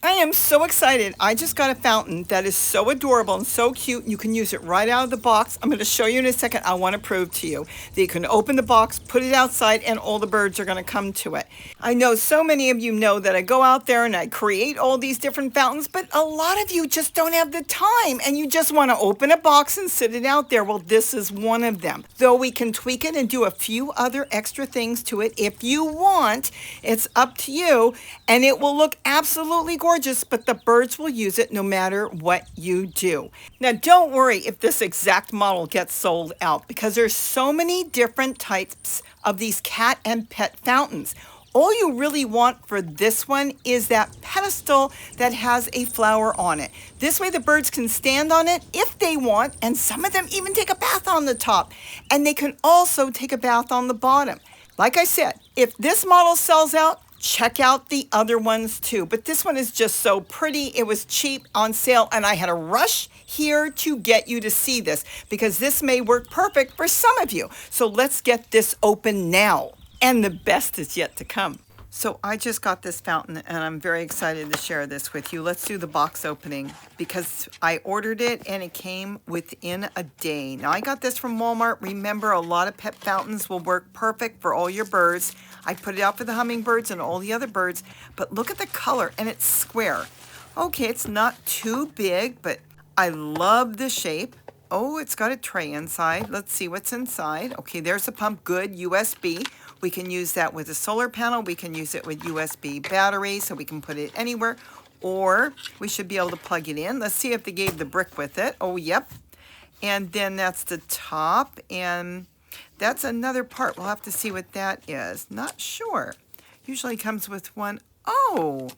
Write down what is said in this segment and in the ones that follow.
I am so excited. I just got a fountain that is so adorable and so cute. You can use it right out of the box. I'm going to show you in a second. I want to prove to you that you can open the box, put it outside, and all the birds are going to come to it. I know so many of you know that I go out there and I create all these different fountains, but a lot of you just don't have the time and you just want to open a box and sit it out there. Well, this is one of them. Though we can tweak it and do a few other extra things to it if you want. It's up to you, and it will look absolutely gorgeous, but the birds will use it no matter what you do. Now, don't worry if this exact model gets sold out because there's so many different types of these cat and pet fountains. All you really want for this one is that pedestal that has a flower on it. This way the birds can stand on it if they want, and some of them even take a bath on the top. And they can also take a bath on the bottom. Like I said, if this model sells out, check out the other ones too. But this one is just so pretty. It was cheap on sale, and I had to rush here to get you to see this because this may work perfect for some of you. So let's get this open now. And the best is yet to come. So I just got this fountain and I'm very excited to share this with you. Let's do the box opening because I ordered it and it came within a day. Now I got this from Walmart. Remember, a lot of pet fountains will work perfect for all your birds. I put it out for the hummingbirds and all the other birds, but look at the color and it's square. Okay, it's not too big, but I love the shape. Oh, it's got a tray inside. Let's see what's inside. Okay, there's a pump, good, USB. We can use that with a solar panel. We can use it with USB battery, so we can put it anywhere. Or we should be able to plug it in. Let's see if they gave the brick with it. Oh, yep. And then that's the top. And that's another part. We'll have to see what that is. Not sure. Usually comes with one. Oh,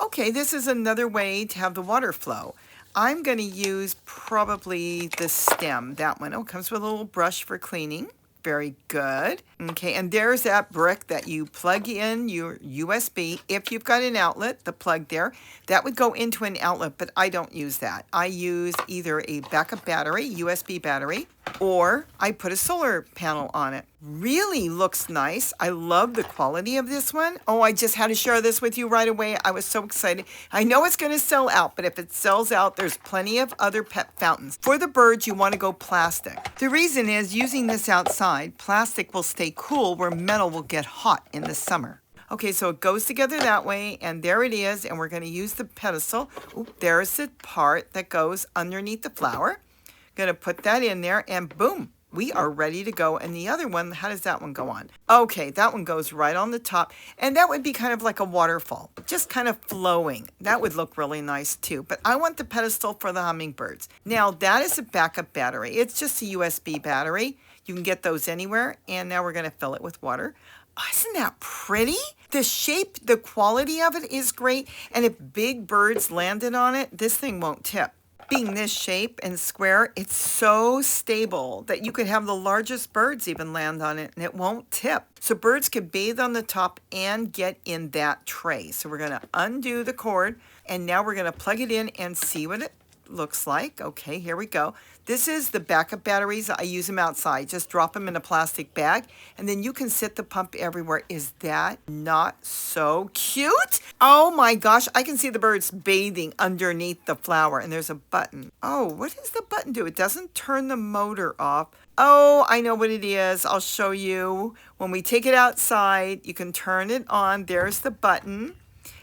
okay. This is another way to have the water flow. I'm going to use probably the stem, that one. Oh, it comes with a little brush for cleaning. Very good. Okay, and there's that brick that you plug in your USB. If you've got an outlet, the plug there, that would go into an outlet, but I don't use that. I use either a backup battery, USB battery, or I put a solar panel on it. Really looks nice. I love the quality of this one. Oh, I just had to share this with you right away. I was so excited. I know it's going to sell out, but if it sells out, there's plenty of other pet fountains. For the birds, you want to go plastic. The reason is using this outside, plastic will stay cool where metal will get hot in the summer. Okay, so it goes together that way, and there it is, and we're going to use the pedestal. Oop, there's the part that goes underneath the flower. Going to put that in there, and boom, we are ready to go. And the other one, how does that one go on? Okay, that one goes right on the top, and that would be kind of like a waterfall, just kind of flowing. That would look really nice too, but I want the pedestal for the hummingbirds. Now, that is a backup battery. It's just a USB battery. You can get those anywhere, and now we're going to fill it with water. Oh, isn't that pretty? The shape, the quality of it is great, and if big birds landed on it, this thing won't tip. Being this shape and square, it's so stable that you could have the largest birds even land on it and it won't tip. So birds could bathe on the top and get in that tray. So we're going to undo the cord, and now we're going to plug it in and see what it looks like. Okay, here we go. This is the backup batteries. I use them outside. Just drop them in a plastic bag, and then you can sit the pump everywhere. Is that not so cute? Oh my gosh, I can see the birds bathing underneath the flower, and there's a button. Oh, what does the button do? It doesn't turn the motor off. Oh, I know what it is. I'll show you. When we take it outside, you can turn it on. There's the button.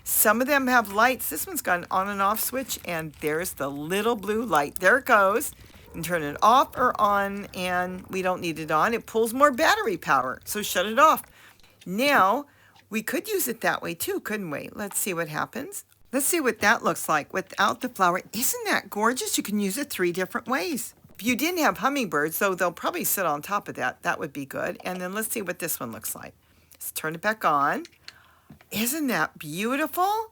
Some of them have lights. This one's got an on and off switch, and there's the little blue light. There it goes. You can turn it off or on, and we don't need it on. It pulls more battery power, so shut it off. Now, we could use it that way too, couldn't we? Let's see what happens. Let's see what that looks like without the flower. Isn't that gorgeous? You can use it 3 different ways. If you didn't have hummingbirds, though, they'll probably sit on top of that. That would be good. And then let's see what this one looks like. Let's turn it back on. Isn't that beautiful?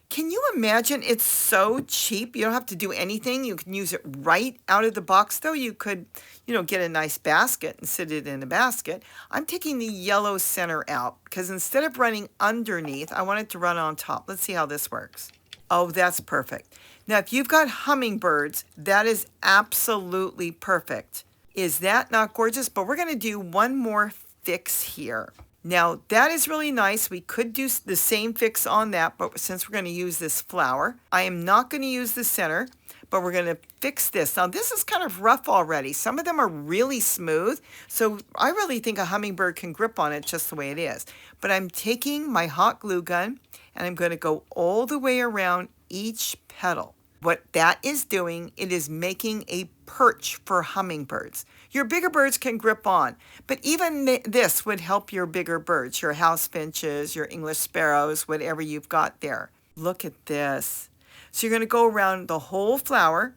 Can you imagine? It's so cheap. You don't have to do anything. You can use it right out of the box, though. You could, get a nice basket and sit it in a basket. I'm taking the yellow center out because instead of running underneath, I want it to run on top. Let's see how this works. Oh, that's perfect. Now, if you've got hummingbirds, that is absolutely perfect. Is that not gorgeous? But we're going to do one more fix here. Now that is really nice. We could do the same fix on that, but since we're going to use this flower, I am not going to use the center, but we're going to fix this. Now this is kind of rough already. Some of them are really smooth, so I really think a hummingbird can grip on it just the way it is. But I'm taking my hot glue gun and I'm going to go all the way around each petal. What that is doing, it is making a perch for hummingbirds. Your bigger birds can grip on, but even this would help your bigger birds, your house finches, your English sparrows, whatever you've got there. Look at this. So you're going to go around the whole flower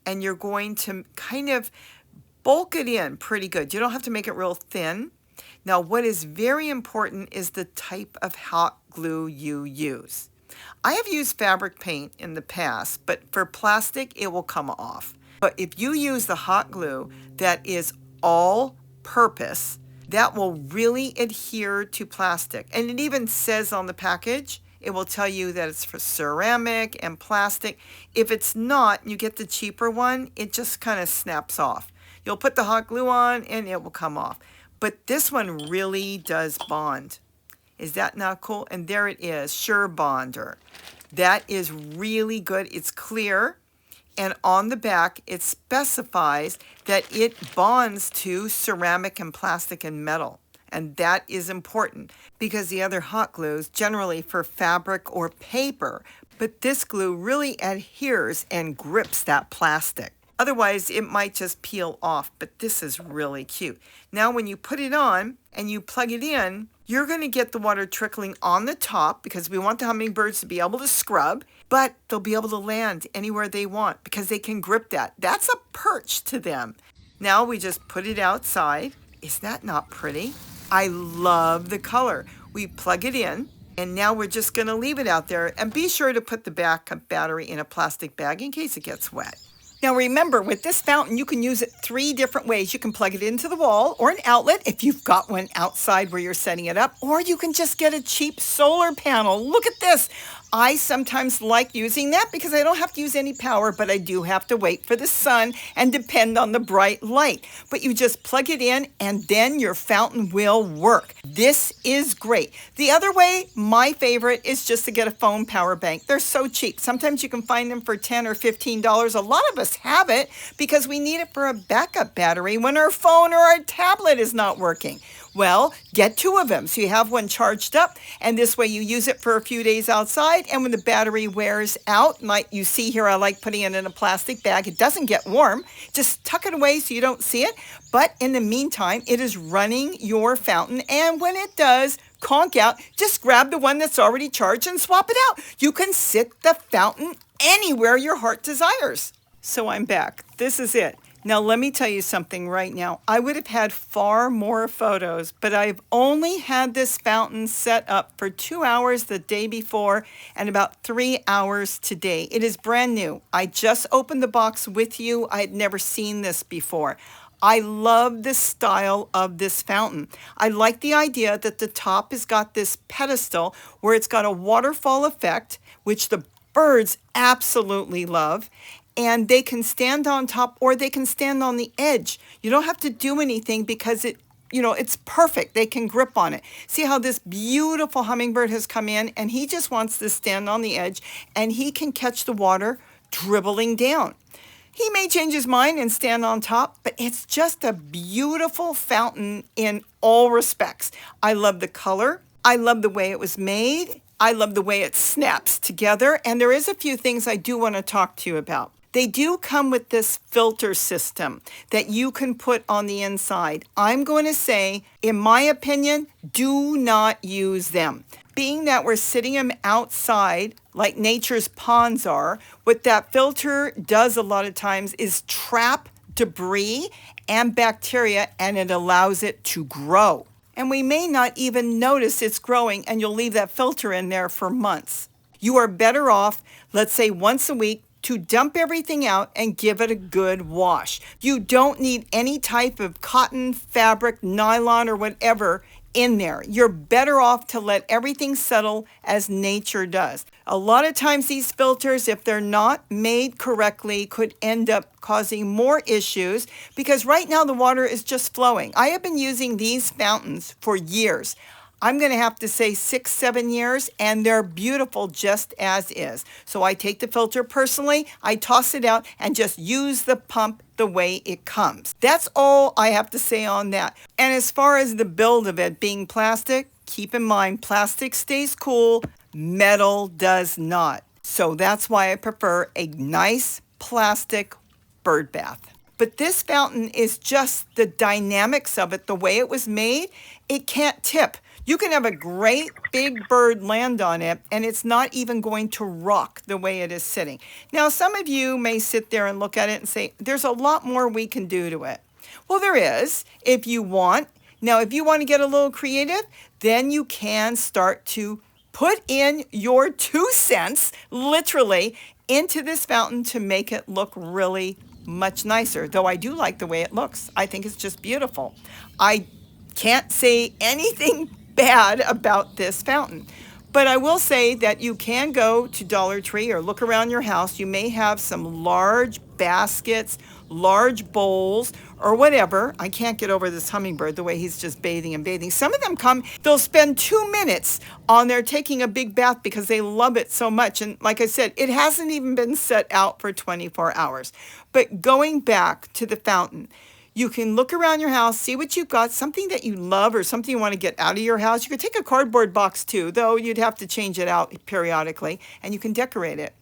and you're going to kind of bulk it in pretty good. You don't have to make it real thin. Now, what is very important is the type of hot glue you use. I have used fabric paint in the past, but for plastic, it will come off. But if you use the hot glue that is all purpose, that will really adhere to plastic. And it even says on the package, it will tell you that it's for ceramic and plastic. If it's not, you get the cheaper one, it just kind of snaps off. You'll put the hot glue on and it will come off. But this one really does bond. Is that not cool? And there it is, Sure Bonder. That is really good. It's clear. And on the back, it specifies that it bonds to ceramic and plastic and metal. And that is important because the other hot glues generally for fabric or paper, but this glue really adheres and grips that plastic. Otherwise, it might just peel off, but this is really cute. Now, when you put it on and you plug it in, you're going to get the water trickling on the top because we want the hummingbirds to be able to scrub, but they'll be able to land anywhere they want because they can grip that. That's a perch to them. Now we just put it outside. Is that not pretty? I love the color. We plug it in, and now we're just going to leave it out there. And be sure to put the backup battery in a plastic bag in case it gets wet. Now remember, with this fountain, you can use it 3 different ways. You can plug it into the wall or an outlet if you've got one outside where you're setting it up, or you can just get a cheap solar panel. Look at this. I sometimes like using that because I don't have to use any power, but I do have to wait for the sun and depend on the bright light. But you just plug it in and then your fountain will work. This is great. The other way, my favorite, is just to get a phone power bank. They're so cheap. Sometimes you can find them for $10 or $15. A lot of us have it because we need it for a backup battery when our phone or our tablet is not working. Well, get 2 of them so you have one charged up, and this way you use it for a few days outside, and when the battery wears out, like you see here, I like putting it in a plastic bag. It doesn't get warm. Just tuck it away so you don't see it, but in the meantime, it is running your fountain, and when it does conk out, just grab the one that's already charged and swap it out. You can sit the fountain anywhere your heart desires. So I'm back. This is it. Now, let me tell you something right now. I would have had far more photos, but I've only had this fountain set up for 2 hours the day before and about 3 hours today. It is brand new. I just opened the box with you. I had never seen this before. I love the style of this fountain. I like the idea that the top has got this pedestal where it's got a waterfall effect, which the birds absolutely love. And they can stand on top or they can stand on the edge. You don't have to do anything because it's perfect. They can grip on it. See how this beautiful hummingbird has come in and he just wants to stand on the edge and he can catch the water dribbling down. He may change his mind and stand on top, but it's just a beautiful fountain in all respects. I love the color. I love the way it was made. I love the way it snaps together. And there is a few things I do want to talk to you about. They do come with this filter system that you can put on the inside. I'm going to say, in my opinion, do not use them. Being that we're sitting them outside, like nature's ponds are, what that filter does a lot of times is trap debris and bacteria, and it allows it to grow. And we may not even notice it's growing, and you'll leave that filter in there for months. You are better off, let's say once a week, to dump everything out and give it a good wash. You don't need any type of cotton, fabric, nylon, or whatever in there. You're better off to let everything settle as nature does. A lot of times these filters, if they're not made correctly, could end up causing more issues because right now the water is just flowing. I have been using these fountains for years. I'm going to have to say 6, 7 years, and they're beautiful just as is. So I take the filter personally, I toss it out, and just use the pump the way it comes. That's all I have to say on that. And as far as the build of it being plastic, keep in mind plastic stays cool, metal does not. So that's why I prefer a nice plastic bird bath. But this fountain is just the dynamics of it, the way it was made, it can't tip. You can have a great big bird land on it, and it's not even going to rock the way it is sitting. Now, some of you may sit there and look at it and say, there's a lot more we can do to it. Well, there is, if you want. Now, if you want to get a little creative, then you can start to put in your 2 cents, literally, into this fountain to make it look really much nicer. Though I do like the way it looks. I think it's just beautiful. I can't say anything bad about this fountain. But I will say that you can go to Dollar Tree or look around your house. You may have some large baskets, large bowls, or whatever. I can't get over this hummingbird, the way he's just bathing and bathing. Some of them come, they'll spend 2 minutes on there taking a big bath because they love it so much. And like I said, it hasn't even been set out for 24 hours. But going back to the fountain, you can look around your house, see what you've got, something that you love or something you want to get out of your house. You could take a cardboard box too, though you'd have to change it out periodically, and you can decorate it.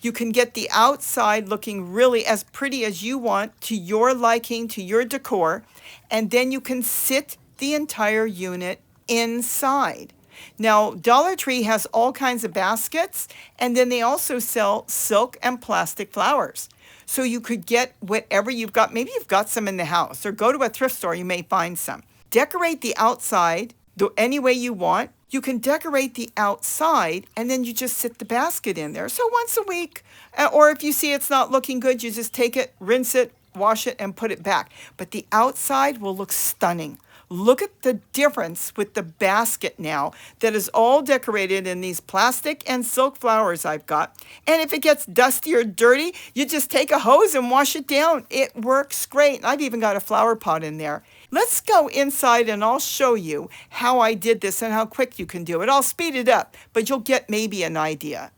You can get the outside looking really as pretty as you want, to your liking, to your decor, and then you can sit the entire unit inside. Now, Dollar Tree has all kinds of baskets, and then they also sell silk and plastic flowers. So you could get whatever you've got. Maybe you've got some in the house, or go to a thrift store, you may find some. Decorate the outside any way you want. You can decorate the outside, and then you just sit the basket in there. So once a week, or if you see it's not looking good, you just take it, rinse it, wash it, and put it back. But the outside will look stunning. Look at the difference with the basket now that is all decorated in these plastic and silk flowers I've got. And if it gets dusty or dirty, you just take a hose and wash it down. It works great. I've even got a flower pot in there. Let's go inside and I'll show you how I did this and how quick you can do it. I'll speed it up, but you'll get maybe an idea.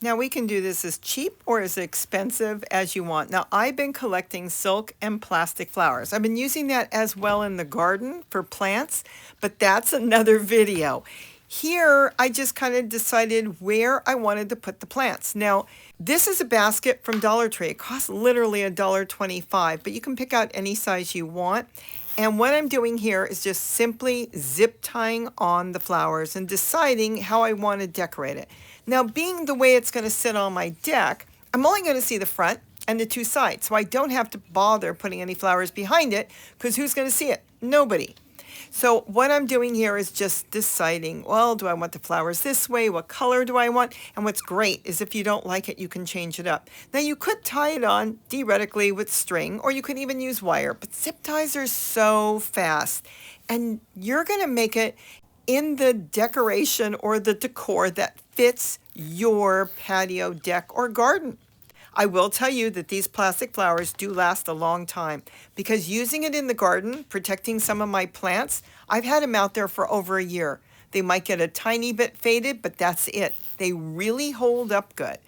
Now, we can do this as cheap or as expensive as you want. Now, I've been collecting silk and plastic flowers. I've been using that as well in the garden for plants, but that's another video. Here, I just kind of decided where I wanted to put the plants. Now, this is a basket from Dollar Tree. It costs literally $1.25, but you can pick out any size you want. And what I'm doing here is just simply zip tying on the flowers and deciding how I want to decorate it. Now, being the way it's going to sit on my deck, I'm only going to see the front and the 2 sides, so I don't have to bother putting any flowers behind it, because who's going to see it? Nobody. So what I'm doing here is just deciding, well, do I want the flowers this way? What color do I want? And what's great is if you don't like it, you can change it up. Now, you could tie it on theoretically with string, or you could even use wire, but zip ties are so fast, and you're going to make it in the decoration or the decor that fits your patio, deck, or garden. I will tell you that these plastic flowers do last a long time, because using it in the garden, protecting some of my plants, I've had them out there for over a year. They might get a tiny bit faded, but that's it. They really hold up good.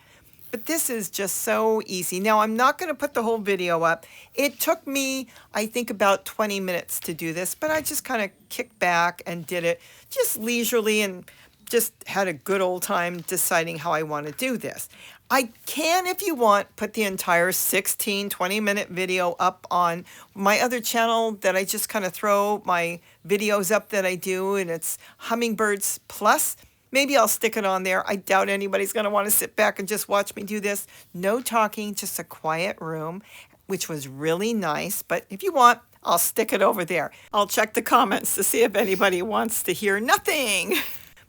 But this is just so easy. Now, I'm not going to put the whole video up. It took me, I think, about 20 minutes to do this, but I just kind of kicked back and did it just leisurely and just had a good old time deciding how I want to do this. I can, if you want, put the entire 16, 20-minute video up on my other channel that I just kind of throw my videos up that I do, and it's Hummingbirds Plus. Maybe I'll stick it on there. I doubt anybody's going to want to sit back and just watch me do this. No talking, just a quiet room, which was really nice. But if you want, I'll stick it over there. I'll check the comments to see if anybody wants to hear nothing.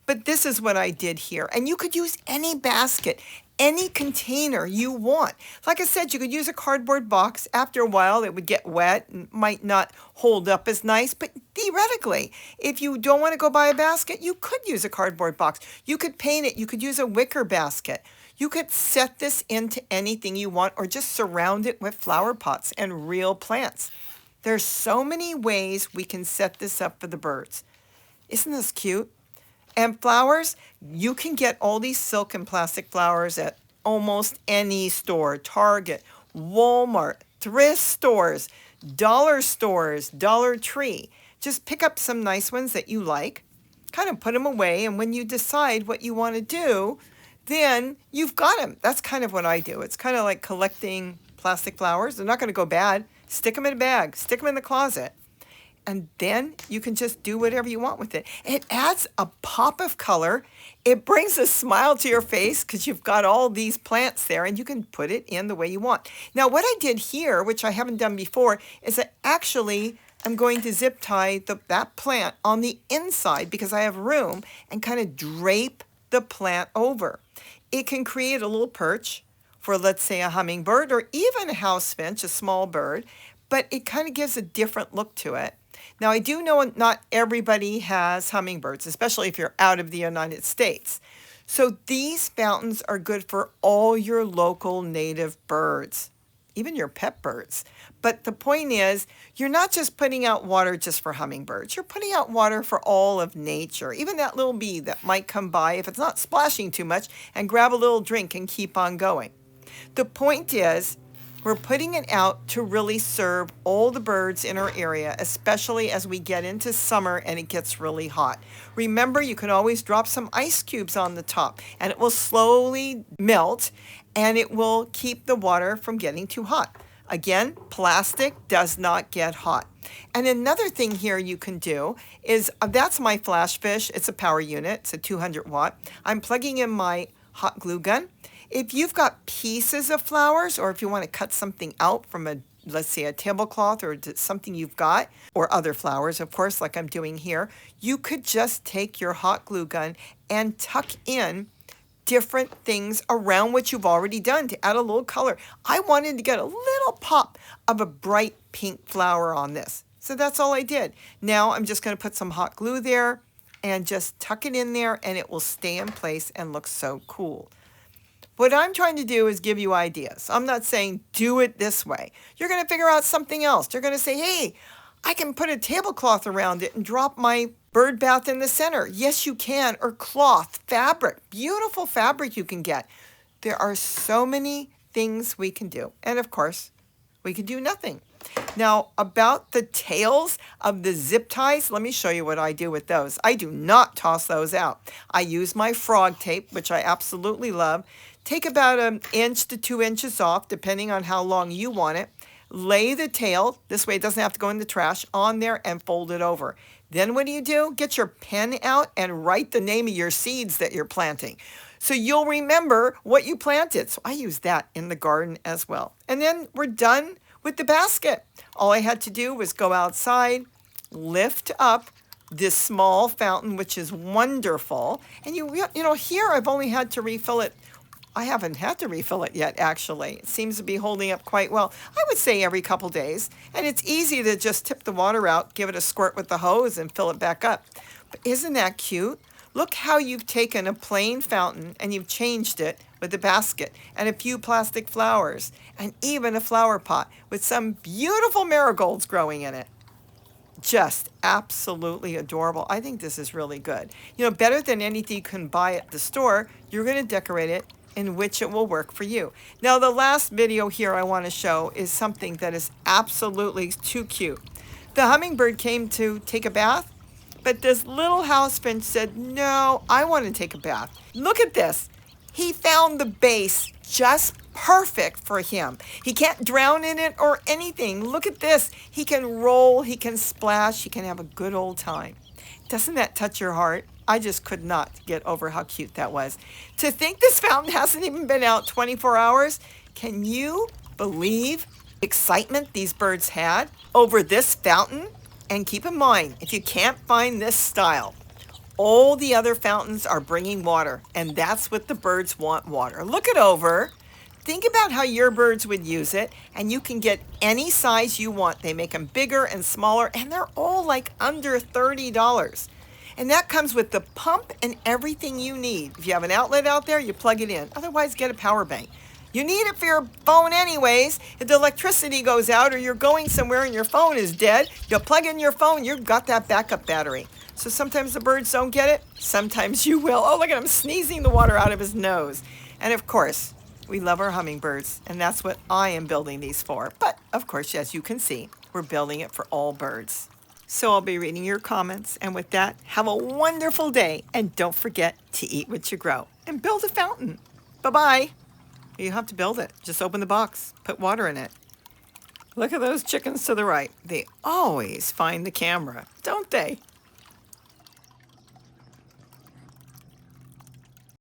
But this is what I did here. And you could use any basket, any container you want. Like I said, you could use a cardboard box. After a while, it would get wet and might not hold up as nice. But theoretically, if you don't want to go buy a basket, you could use a cardboard box. You could paint it. You could use a wicker basket. You could set this into anything you want, or just surround it with flower pots and real plants. There's so many ways we can set this up for the birds. Isn't this cute? And flowers, you can get all these silk and plastic flowers at almost any store. Target, Walmart, thrift stores, dollar stores, Dollar Tree. Just pick up some nice ones that you like, kind of put them away, and when you decide what you want to do, then you've got them. That's kind of what I do. It's kind of like collecting plastic flowers. They're not going to go bad. Stick them in a bag, stick them in the closet, and then you can just do whatever you want with it. It adds a pop of color. It brings a smile to your face because you've got all these plants there and you can put it in the way you want. Now, what I did here, which I haven't done before, is I actually am going to zip tie that plant on the inside because I have room, and kind of drape the plant over. It can create a little perch for, let's say, a hummingbird or even a house finch, a small bird, but it kind of gives a different look to it. Now, I do know not everybody has hummingbirds, especially if you're out of the United States. So these fountains are good for all your local native birds, even your pet birds. But the point is, you're not just putting out water just for hummingbirds. You're putting out water for all of nature, even that little bee that might come by, if it's not splashing too much, and grab a little drink and keep on going. The point is, we're putting it out to really serve all the birds in our area, especially as we get into summer and it gets really hot. Remember, you can always drop some ice cubes on the top and it will slowly melt and it will keep the water from getting too hot. Again, plastic does not get hot. And another thing here you can do is, that's my flash fish. It's a power unit. It's a 200 watt. I'm plugging in my hot glue gun. If you've got pieces of flowers, or if you want to cut something out from let's say a tablecloth or something you've got, or other flowers, of course, like I'm doing here, you could just take your hot glue gun and tuck in different things around what you've already done to add a little color. I wanted to get a little pop of a bright pink flower on this. So that's all I did. Now I'm just going to put some hot glue there and just tuck it in there, and it will stay in place and look so cool. What I'm trying to do is give you ideas. I'm not saying do it this way. You're going to figure out something else. You're going to say, hey, I can put a tablecloth around it and drop my bird bath in the center. Yes, you can. Or cloth, fabric, beautiful fabric you can get. There are so many things we can do. And of course, we can do nothing. Now, about the tails of the zip ties, let me show you what I do with those. I do not toss those out. I use my frog tape, which I absolutely love. Take about 1 inch to 2 inches off, depending on how long you want it. Lay the tail, this way it doesn't have to go in the trash, on there and fold it over. Then what do? Get your pen out and write the name of your seeds that you're planting, so you'll remember what you planted. So I use that in the garden as well. And then we're done with the basket. All I had to do was go outside, lift up this small fountain, which is wonderful. And you know, here I've only had to refill it. I haven't had to refill it yet, actually. It seems to be holding up quite well. I would say every couple days. And it's easy to just tip the water out, give it a squirt with the hose, and fill it back up. But isn't that cute? Look how you've taken a plain fountain and you've changed it with a basket and a few plastic flowers and even a flower pot with some beautiful marigolds growing in it. Just absolutely adorable. I think this is really good. You know, better than anything you can buy at the store, you're going to decorate it in which it will work for you. Now, the last video here I want to show is something that is absolutely too cute. The hummingbird came to take a bath, but this little house finch said, no, I want to take a bath. Look at this. He found the base just perfect for him. He can't drown in it or anything. Look at this. He can roll, he can splash, he can have a good old time. Doesn't that touch your heart? I just could not get over how cute that was. To think this fountain hasn't even been out 24 hours, can you believe the excitement these birds had over this fountain? And keep in mind, if you can't find this style, all the other fountains are bringing water, and that's what the birds want, water. Look it over. Think about how your birds would use it, and you can get any size you want. They make them bigger and smaller, and they're all like under $30. And that comes with the pump and everything you need. If you have an outlet out there, you plug it in. Otherwise, get a power bank. You need it for your phone anyways. If the electricity goes out or you're going somewhere and your phone is dead, you'll plug in your phone, you've got that backup battery. So sometimes the birds don't get it. Sometimes you will. Oh, look at him sneezing the water out of his nose. And of course, we love our hummingbirds, and that's what I am building these for. But of course, as you can see, we're building it for all birds. So I'll be reading your comments. And with that, have a wonderful day. And don't forget to eat what you grow and build a fountain. Bye-bye. You have to build it. Just open the box, put water in it. Look at those chickens to the right. They always find the camera, don't they?